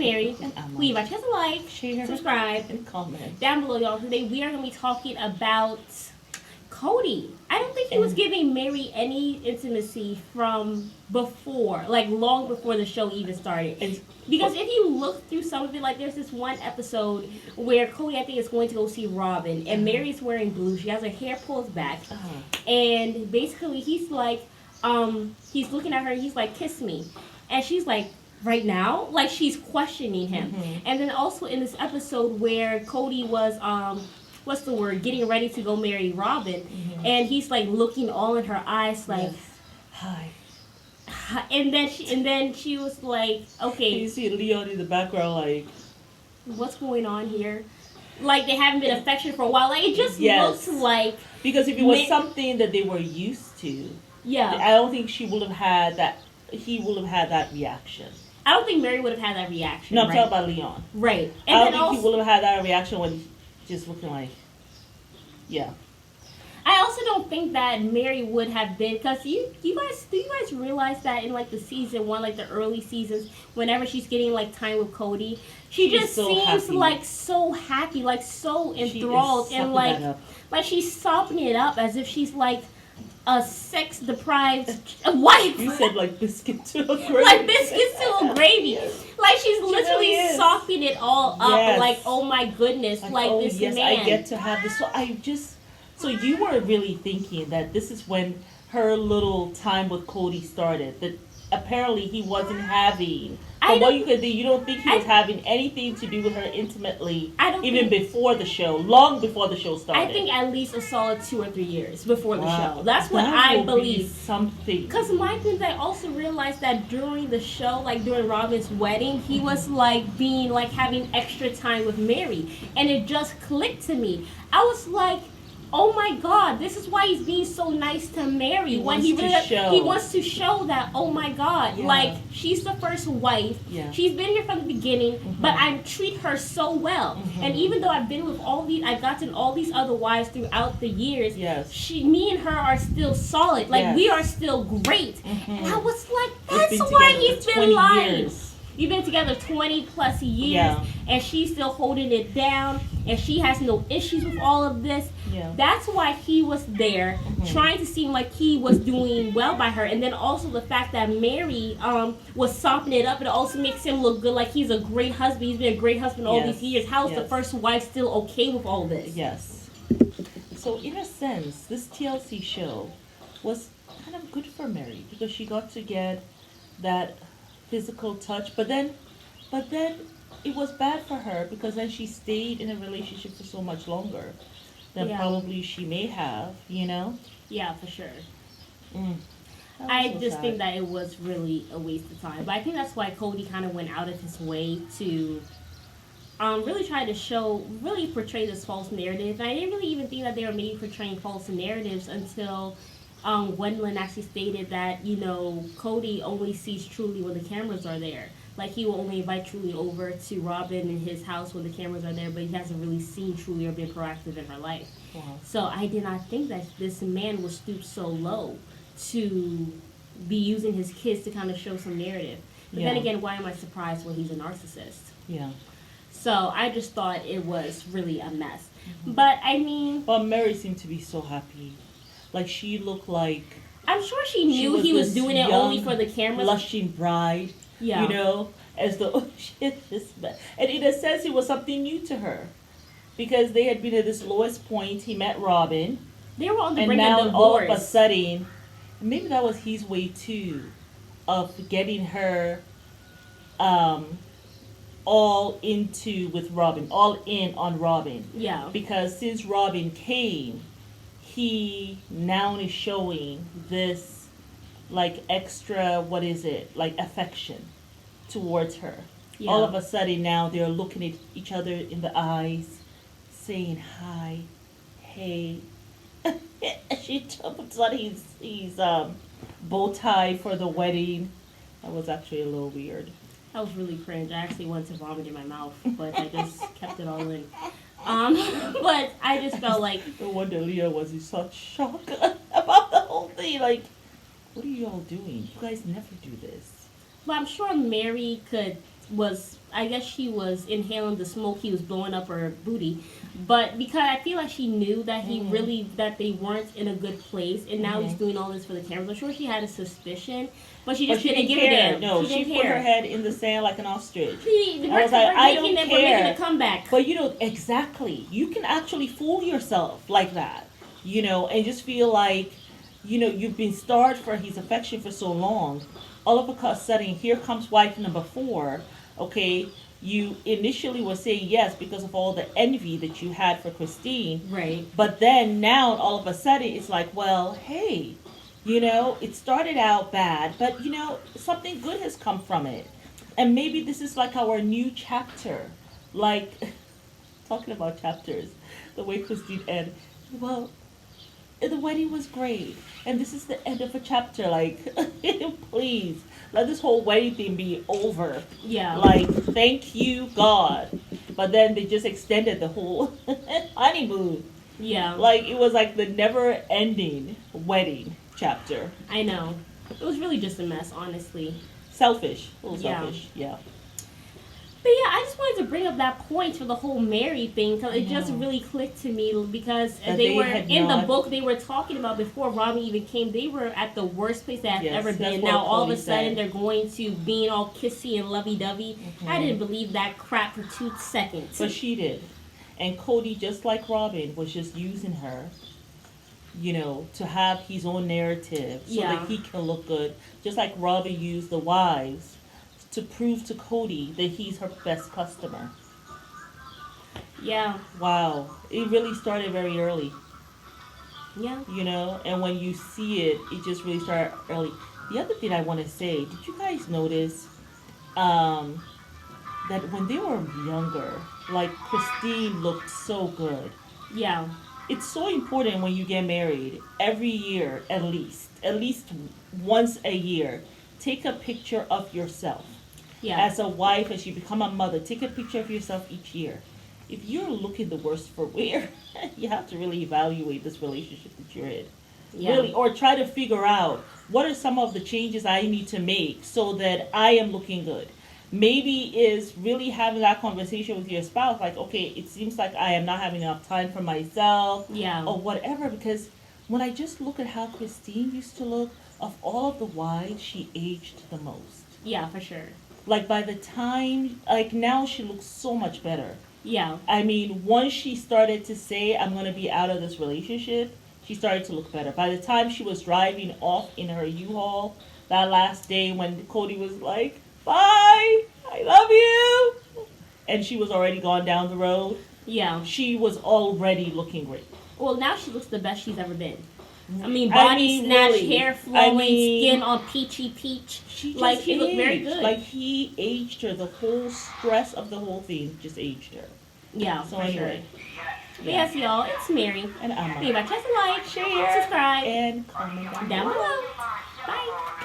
Meri. And Emma. Leave a chance a like, Share, subscribe, and comment down below, y'all. Today we are going to be talking about Kody. I don't think he was giving Meri any intimacy from before, like long before the show even started. Because if you look through some of it, like there's this one episode where Kody, I think, is going to go see Robin, and Meri's wearing blue. She has her hair pulled back, and basically he's like, he's looking at her, and he's like, "Kiss me," and she's like, "Right now?" Like she's questioning him. And then also in this episode where Kody was what's the word, getting ready to go marry Robin, and he's like looking all in her eyes like, hi. And then she was like, okay, you see Leon in the background like, what's going on here? Like they haven't been affectionate for a while. Like it just looks like, because if it was something that they were used to, I don't think she would have had that. He would have had that reaction. I don't think Meri would have had that reaction. No, I'm talking about Leon. Right. And I don't think he would have had that reaction when just looking like, I also don't think that Meri would have been, because do you guys realize that in like the season one, like the early seasons, whenever she's getting like time with Cody, she's just so seems happy. Like so happy, like so enthralled, and like she's sopping it up as if she's like a sex deprived wife. You said like biscuit to a gravy. Like biscuits to a gravy. Like she's literally really sopping it all up. Like, oh my goodness, like oh, this man. I get to have this. So you were really thinking that this is when her little time with Kody started. That apparently he wasn't having. From what you could do, you don't think he was having anything to do with her intimately, even before the show, long before the show started. I think at least a solid 2 or 3 years before the show. That's what I believe. Something. Because my thing is, I also realized that during the show, like during Robin's wedding, he was like having extra time with Meri, and it just clicked to me. I was like, oh my God, this is why he's being so nice to Meri. He wants to show that, oh my God, like she's the first wife. She's been here from the beginning, but I treat her so well. And even though I've been with I've gotten all these other wives throughout the years, me and her are still solid. Like we are still great. And I was like, that's why he's been lying. You've been together 20 plus years, and she's still holding it down, and she has no issues with all of this. That's why he was there, trying to seem like he was doing well by her. And then also the fact that Meri was sopping it up, it also makes him look good, like he's a great husband. He's been a great husband all these years. How is the first wife still okay with all this? So in a sense, this TLC show was kind of good for Meri, because she got to get that physical touch, but then it was bad for her, because then she stayed in a relationship for so much longer than probably she may have, Yeah, for sure. I just think that it was really a waste of time. But I think that's why Kody kind of went out of his way to really try to really portray this false narrative. And I didn't really even think that they were maybe portraying false narratives until Gwendolyn actually stated that, Kody only sees Truly when the cameras are there. Like, he will only invite Truly over to Robin in his house when the cameras are there, but he hasn't really seen Truly or been proactive in her life. So I did not think that this man would stoop so low to be using his kids to kind of show some narrative. But then again, why am I surprised when he's a narcissist? So I just thought it was really a mess. But I mean... But Meri seemed to be so happy. Like, she looked like... I'm sure she knew he was doing it only for the cameras. Blushing bride. As the... Oh, shit, this man. And in a sense, it was something new to her. Because they had been at this lowest point. He met Robin. They were on the brink of divorce. And now, all of a sudden... Maybe that was his way, too, of getting her all into with Robin. All in on Robin. Because since Robin came... he now is showing this, like, extra, like, affection towards her. All of a sudden now they're looking at each other in the eyes, saying hi, hey. She puts on his bow tie for the wedding. That was actually a little weird. That was really cringe. I actually wanted to vomit in my mouth, but I just kept it all in. But I just felt like... No wonder Leah was in such shock about the whole thing. Like, what are you all doing? You guys never do this. But I'm sure Meri could was, I guess she was inhaling the smoke he was blowing up her booty, but because I feel like she knew that he really, that they weren't in a good place, and now he's doing all this for the cameras. I'm sure she had a suspicion, but she just didn't give a damn. No, she put her head in the sand like an ostrich. The rest of her making a comeback. But exactly, you can actually fool yourself like that, and just feel like, you've been starved for his affection for so long. All of a sudden, here comes wife number 4. Okay, you initially were saying yes because of all the envy that you had for Christine. Right. But then now, all of a sudden, it's like, well, hey, it started out bad, but, something good has come from it. And maybe this is like our new chapter. Like, talking about chapters, the way Christine ended. Well, the wedding was great, and this is the end of a chapter. Like, please let this whole wedding thing be over. Yeah. Like, thank you God. But then they just extended the whole honeymoon. Yeah. Like, it was like the never-ending wedding chapter. I know. It was really just a mess, honestly. Selfish. A little selfish. Yeah. But yeah, I just wanted to bring up that point for the whole Meri thing, because it just really clicked to me, because they were in the book they were talking about before Robin even came. They were at the worst place they have ever been. Now all of a sudden they're going to being all kissy and lovey-dovey. I didn't believe that crap for 2 seconds. But she did. And Kody, just like Robin, was just using her, to have his own narrative so that he can look good. Just like Robin used the wives to prove to Kody that he's her best customer. Yeah. Wow. It really started very early. Yeah. And when you see it, it just really started early. The other thing I want to say, did you guys notice that when they were younger, like Christine looked so good? Yeah. It's so important when you get married, every year at least once a year, take a picture of yourself. Yeah. As a wife, as you become a mother, take a picture of yourself each year. If you're looking the worst for wear, you have to really evaluate this relationship that you're in. Yeah. Really, or try to figure out what are some of the changes I need to make so that I am looking good. Maybe is really having that conversation with your spouse, like, okay, it seems like I am not having enough time for myself, or whatever. Because when I just look at how Christine used to look, of all of the wives, she aged the most. Yeah, for sure. Like, by the time, like, now she looks so much better. Yeah. I mean, once she started to say, I'm going to be out of this relationship, she started to look better. By the time she was driving off in her U-Haul that last day when Kody was like, bye, I love you, and she was already gone down the road. Yeah. She was already looking great. Well, now she looks the best she's ever been. Body snatched, really, hair flowing, skin on peachy peach. She looked very good. Like, he aged her. The whole stress of the whole thing just aged her. Yeah, so for anyway. Sure. Yeah. Yes, y'all, it's Meri. And Emma. Leave a like, share, subscribe, and comment down below. Bye.